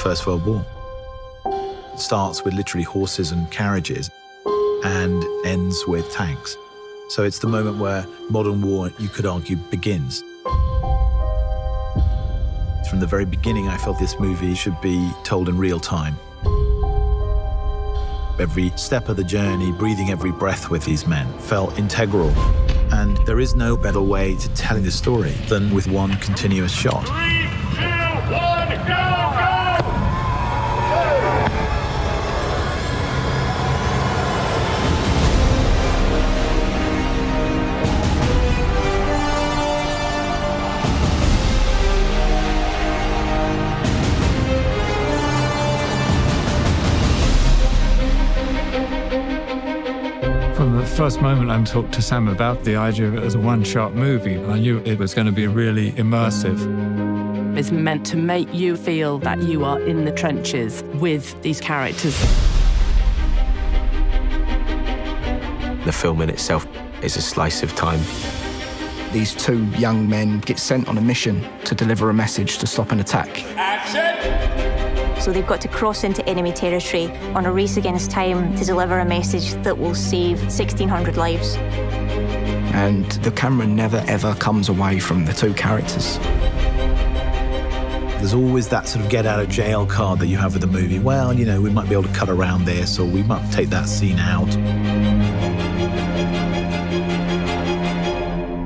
First World War. It starts with literally horses and carriages and ends with tanks. So it's the moment where modern war, you could argue, begins. From the very beginning, I felt this movie should be told in real time. Every step of the journey, breathing every breath with these men felt integral. And there is no better way to telling this story than with one continuous shot. 3, 2, 1, go, go! From the first moment I talked to Sam about the idea of it as a one-shot movie, I knew it was going to be really immersive. It's meant to make you feel that you are in the trenches with these characters. The film in itself is a slice of time. These two young men get sent on a mission to deliver a message to stop an attack. Action! So they've got to cross into enemy territory on a race against time to deliver a message that will save 1,600 lives. And the camera never, ever comes away from the two characters. There's always that sort of get-out-of-jail card that you have with a movie. Well, you know, we might be able to cut around this, or we might take that scene out.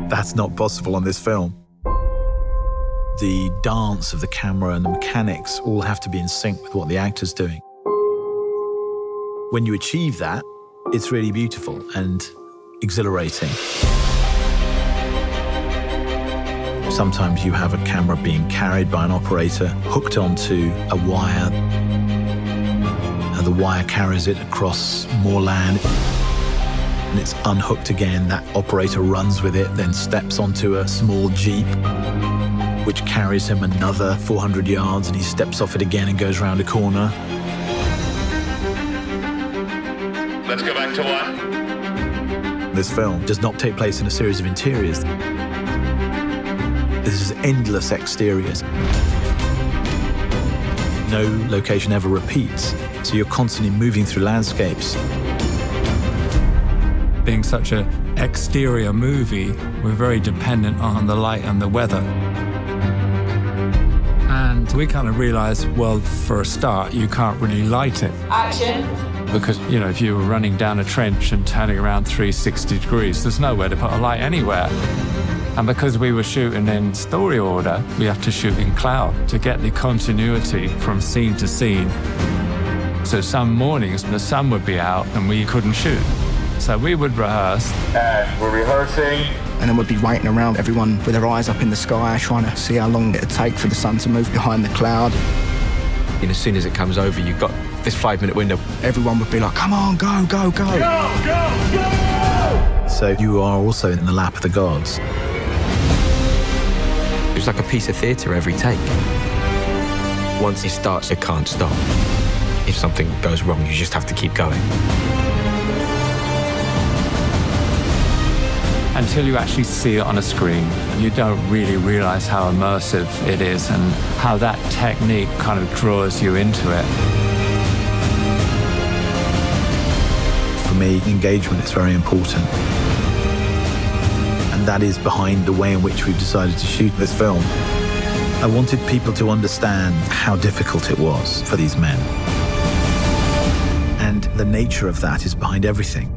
That's not possible on this film. The dance of the camera and the mechanics all have to be in sync with what the actor's doing. When you achieve that, it's really beautiful and exhilarating. Sometimes you have a camera being carried by an operator, hooked onto a wire, and the wire carries it across more land, and it's unhooked again. That operator runs with it, then steps onto a small Jeep, which carries him another 400 yards, and he steps off it again and goes round a corner. Let's go back to 1. This film does not take place in a series of interiors. This is endless exteriors. No location ever repeats, so you're constantly moving through landscapes. Being such an exterior movie, we're very dependent on the light and the weather. And we kind of realized, well, for a start, you can't really light it. Action! Because, you know, if you were running down a trench and turning around 360 degrees, there's nowhere to put a light anywhere. And because we were shooting in story order, we have to shoot in cloud to get the continuity from scene to scene. So some mornings, the sun would be out and we couldn't shoot. So we would rehearse. And we're rehearsing. And then we'd be waiting around, everyone with their eyes up in the sky, trying to see how long it'd take for the sun to move behind the cloud. And as soon as it comes over, you've got this 5-minute window. Everyone would be like, come on, go, go, go. Go, go, go! So you are also in the lap of the gods. It was like a piece of theatre every take. Once it starts, it can't stop. If something goes wrong, you just have to keep going. Until you actually see it on a screen, you don't really realize how immersive it is and how that technique kind of draws you into it. For me, engagement is very important. And that is behind the way in which we've decided to shoot this film. I wanted people to understand how difficult it was for these men. And the nature of that is behind everything.